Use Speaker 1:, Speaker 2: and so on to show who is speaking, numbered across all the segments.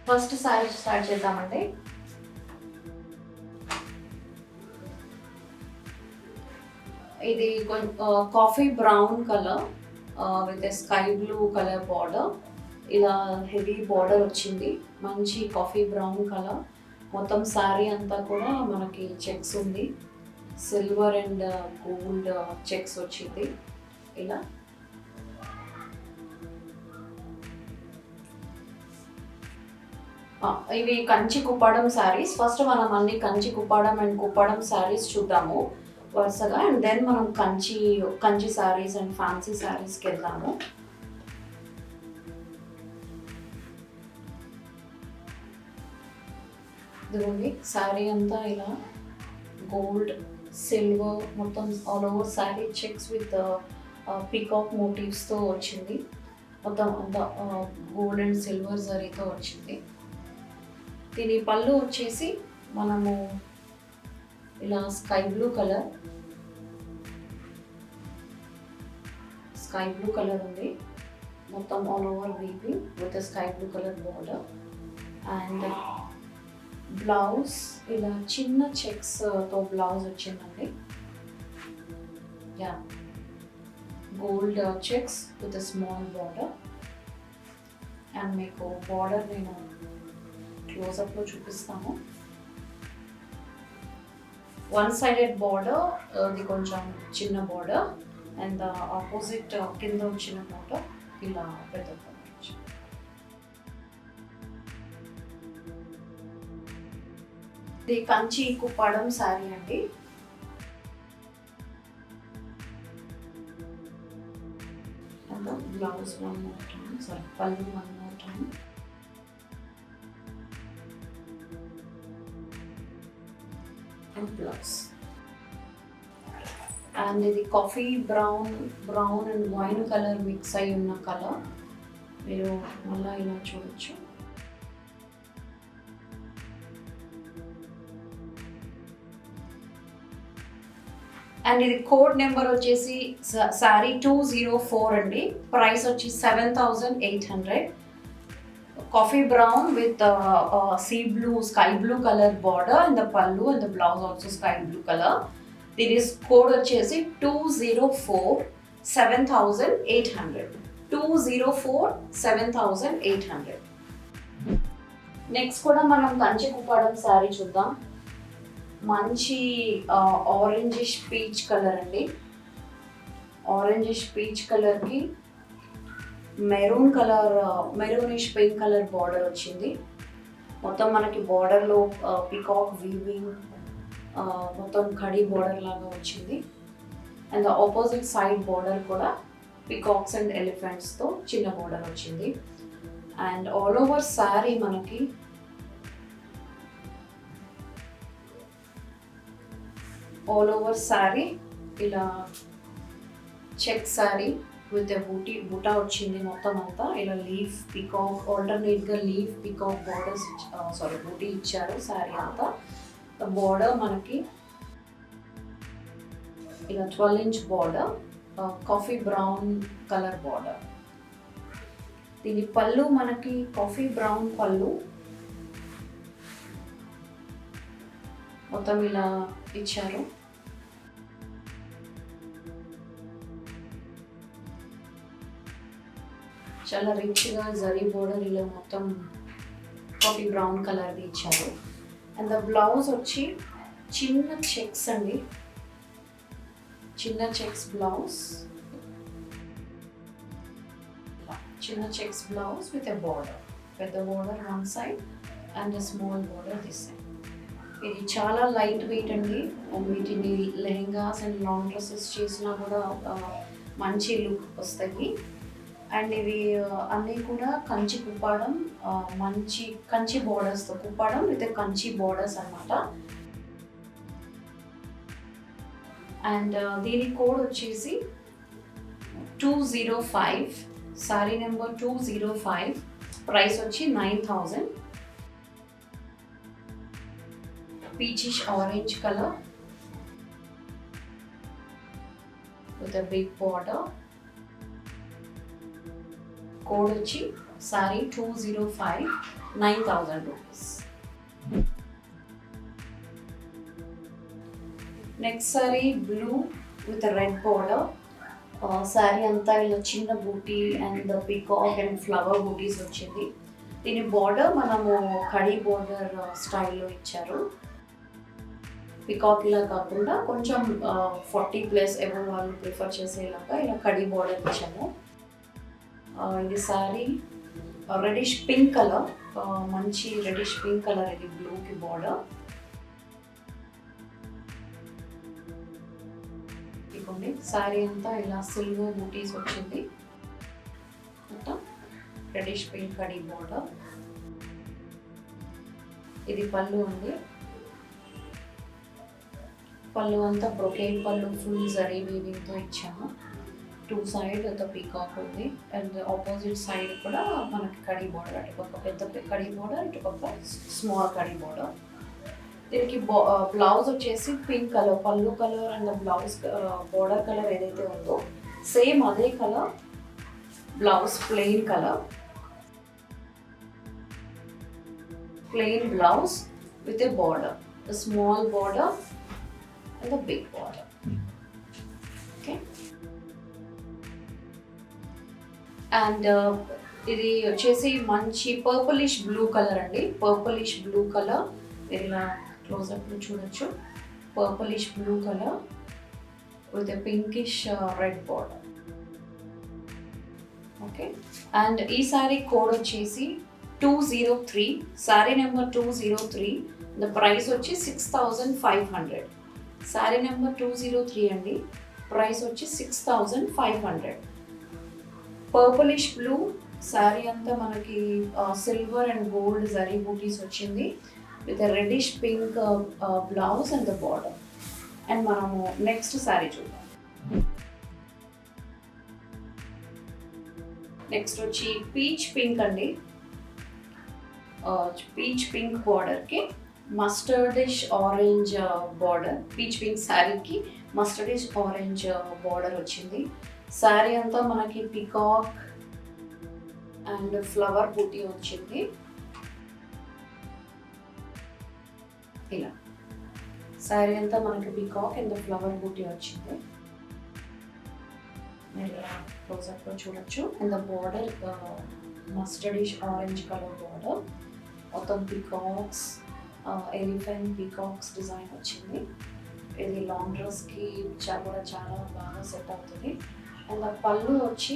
Speaker 1: First sorry start చేద్దామండి. ఇది coffee brown colour with sky blue colour border. ఇలా heavy border వచ్చింది, మంచి కాఫీ బ్రౌన్ కలర్. మొత్తం శారీ అంతా కూడా మనకి చెక్స్ ఉంది, సిల్వర్ అండ్ గోల్డ్ చెక్స్ వచ్చింది. ఇలా ఇవి కంచి కుప్పాడం శారీస్. ఫస్ట్ మనం అన్ని కంచి కుప్పాడం అండ్ కుప్పాడం శారీస్ చూద్దాము వరుసగా, అండ్ దెన్ మనం కంచి శారీస్ అండ్ ఫ్యాన్సీ శారీస్కి వెళ్దాము. ఇదిగోండి శారీ అంతా ఇలా గోల్డ్ సిల్వర్ మొత్తం all over sari checks with peacock మోటివ్స్తో వచ్చింది. మొత్తం అంతా గోల్డ్ అండ్ సిల్వర్ జరీతో వచ్చింది. దీని పళ్ళు వచ్చేసి మనము ఇలా స్కై బ్లూ కలర్ ఉంది. మొత్తం all over weaving with sky blue colour border. And blouse ఇలా చిన్న చెక్స్తో బ్లౌజ్ వచ్చిందండి. Yeah, gold checks with small border. And మీకు బార్డర్ నేను క్లోజప్లో చూపిస్తాను. వన్ సైడెడ్ బార్డర్, ఇది కొంచెం చిన్న బార్డర్, అండ్ ఆపోజిట్ కింద వచ్చిన బార్డర్ ఇలా పెద్ద బార్డర్ వచ్చింది. ఇది కంచి కుప్పాడం శారీ అండి. Blouse one more time, sari pallu one more time. Blouse and ఇది coffee brown and wine colour mix అయి ఉన్న కలర్. మీరు మళ్ళీ ఇలా చూడొచ్చు. అండ్ ఇది కోడ్ నెంబర్ వచ్చేసి శారీ 204 అండి. ప్రైస్ వచ్చి 7,800. Coffee brown with sky blue color border and the pallu and the blouse also sky blue color. This code వచ్చేసి 204 7,800. 204 7,800. నెక్స్ట్ కూడా మనం కంచి కుప్పాడం శారీ చూద్దాం. మంచి ఆరెంజిష్ పీచ్ కలర్ అండి. ఆరెంజిష్ పీచ్ కలర్కి మెరూనిష్ పింక్ కలర్ బార్డర్ వచ్చింది. మొత్తం మనకి బార్డర్లో పికాక్ వీవింగ్ మొత్తం కడి బార్డర్ లాగా వచ్చింది. అండ్ ఆపోజిట్ సైడ్ బార్డర్ కూడా పికాక్స్ అండ్ ఎలిఫెంట్స్తో చిన్న బార్డర్ వచ్చింది. అండ్ ఆల్ ఓవర్ శారీ మనకి ఇలా చెక్ శారీ విత్ బుటా వచ్చింది. మొత్తం అంతా ఇలా లీఫ్ పికాక్ ఆల్టర్నేట్గా లీఫ్ పికాక్ బార్డర్స్ బూటీ ఇచ్చారు శారీ అంతా. బార్డర్ మనకి ఇలా 12 inch border, coffee brown colour border. దీని పళ్ళు మనకి కాఫీ బ్రౌన్ పళ్ళు, మొత్తం ఇలా ఇచ్చారు. చాలా రిచ్గా జరీ బోర్డర్ ఇలా మొత్తం కాఫీ బ్రౌన్ కలర్ది ఇచ్చారు. అండ్ ద బ్లౌజ్ వచ్చి చిన్న చెక్స్ అండి, చిన్న checks blouse with a border, పెద్ద border one side and small border this side. ఇది చాలా లైట్ వెయిట్ అండి. వీటిని లెహెంగాస్ అండ్ లాంగ్ డ్రెస్సెస్ చేసినా కూడా మంచి లుక్ వస్తాయి. అండ్ ఇవి అన్నీ కూడా కంచి కుప్పాడం, మంచి కంచి బోర్డర్స్తో కుప్పాడం విత్ కంచి బోర్డర్స్ అన్నమాట. అండ్ దీని కోడ్ వచ్చేసి 205, సారీ నెంబర్ 205. ప్రైస్ వచ్చి 9,000. Peachish orange colour with a big border. Code వచ్చి saree 205 9,000 rupees. Next saree blue with a red border. Saree అంతా ఇలా చిన్న బూటీ అండ్ పికాక్ అండ్ ఫ్లవర్ బూటీస్ వచ్చింది. దీని బార్డర్ మనము కడీ బార్డర్ స్టైల్లో ఇచ్చారు. పికాక్ ఇలా కాకుండా కొంచెం 40+ ఎవరు వాళ్ళు ప్రిఫర్ చేసేలాగా ఇలా కడీ బార్డర్ ఇచ్చాము. ఇది సారీ రెడిష్ పింక్ కలర్, మంచి రెడిష్ పింక్ కలర్. ఇది బ్లూకి బార్డర్. ఇదిగోండి సారీ అంతా ఇలా సిల్వర్ బూటీస్ వచ్చింది. మొత్తం రెడిష్ పింక్ కడీ బార్డర్. ఇది పళ్ళు ఉంది. పళ్ళు అంతా బ్రొకేడ్ పళ్ళు, ఫుల్ జరీ వీవింగ్తో ఇచ్చాము. 2 సైడ్ ఒక పీకాక్ ఉంది అండ్ ఆపోజిట్ సైడ్ కూడా మనకి కడీ బార్డర్, అటుపక్క పెద్ద కడీ బార్డర్, ఇటుపక్క స్మాల్ కడీ బార్డర్. దీనికి బ్లౌజ్ వచ్చేసి పింక్ కలర్, పళ్ళు colour and blouse border colour ఏదైతే ఉందో సేమ్ అదే colour. Blouse plain colour, plain blouse with a border, a small border and a big border. Okay. And ఇది వచ్చేసి మంచి పర్పులిష్ బ్లూ కలర్ అండి. పర్పులిష్ బ్లూ కలర్ మీరు ఇలా క్లోజప్లో చూడొచ్చు. Purplish blue colour with a pinkish red border. Okay. And ఈ sorry code వచ్చేసి 203, sorry number 203. The price వచ్చి 6,500. సారీ నెంబర్ 203 అండి. ప్రైస్ వచ్చి 6,500. పర్పులిష్ బ్లూ శారీ అంతా మనకి సిల్వర్ అండ్ గోల్డ్ జరీ బూటీస్ వచ్చింది with reddish pink blouse and the border. And మనము next sari చూద్దాం. నెక్స్ట్ వచ్చి పీచ్ పింక్ అండి. పీచ్ పింక్ బార్డర్కి mustardish orange border. Peach pink శారీకి మస్టర్డిష్ ఆరెంజ్ బార్డర్ వచ్చింది. శారీ అంతా మనకి పికాక్ అండ్ ఫ్లవర్ బూటీ వచ్చింది. ఇలా శారీ అంతా మనకి పికాక్ అండ్ ఫ్లవర్ బూటీ వచ్చింది. మీరు క్లోజప్లో చూడొచ్చు. And the border mustardish orange colour border. మొత్తం పికాక్స్, ఎలిఫెంట్ పికాక్స్ డిజైన్ వచ్చింది. ఇది లాంగ్ డ్రెస్కి కూడా చాలా బాగా సెట్ అవుతుంది. అండ్ ఆ పళ్ళు వచ్చి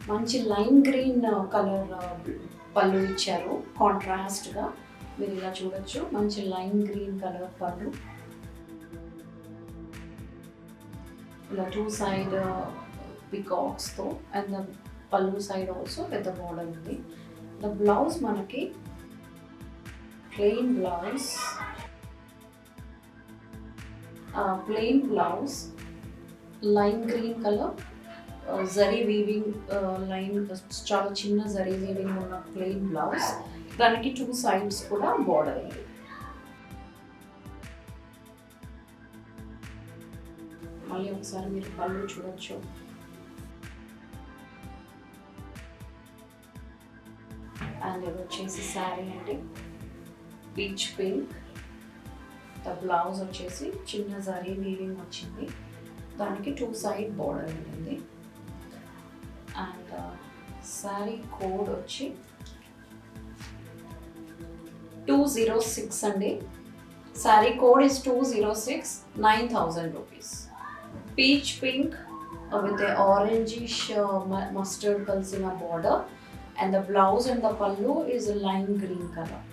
Speaker 1: మంచి లైమ్ గ్రీన్ కలర్ పళ్ళు ఇచ్చారు కాంట్రాస్ట్గా. మీరు ఇలా చూడొచ్చు. మంచి లైమ్ గ్రీన్ కలర్ పళ్ళు. ఇలా 2 సైడ్ పికాక్స్తో అండ్ ద పళ్ళు సైడ్ ఆల్సో పెద్ద బార్డర్ ఉంది. ద బ్లౌజ్ మనకి plain blouse lime green colour zari weaving line, చాలా చిన్న జరీ వీవింగ్ ఉన్న ప్లెయిన్ బ్లౌజ్. దానికి 2 సైడ్స్ కూడా బార్డర్ ఉంది. మళ్ళీ ఒకసారి మీరు పళ్ళు చూడొచ్చు. అండ్ ఇది వచ్చేసి శారీ అండి పీచ్ పింక్. ద బ్లౌజ్ వచ్చేసి చిన్న జరీ వీవింగ్ వచ్చింది. దానికి 2 సైడ్ బార్డర్ ఉంటుంది. అండ్ శారీ కోడ్ వచ్చి 206 అండి. Sari code is 206, 9,000 rupees. Peach pink with orangish mustard కలిసిన బార్డర్. And the blouse and the pallu is lime green colour.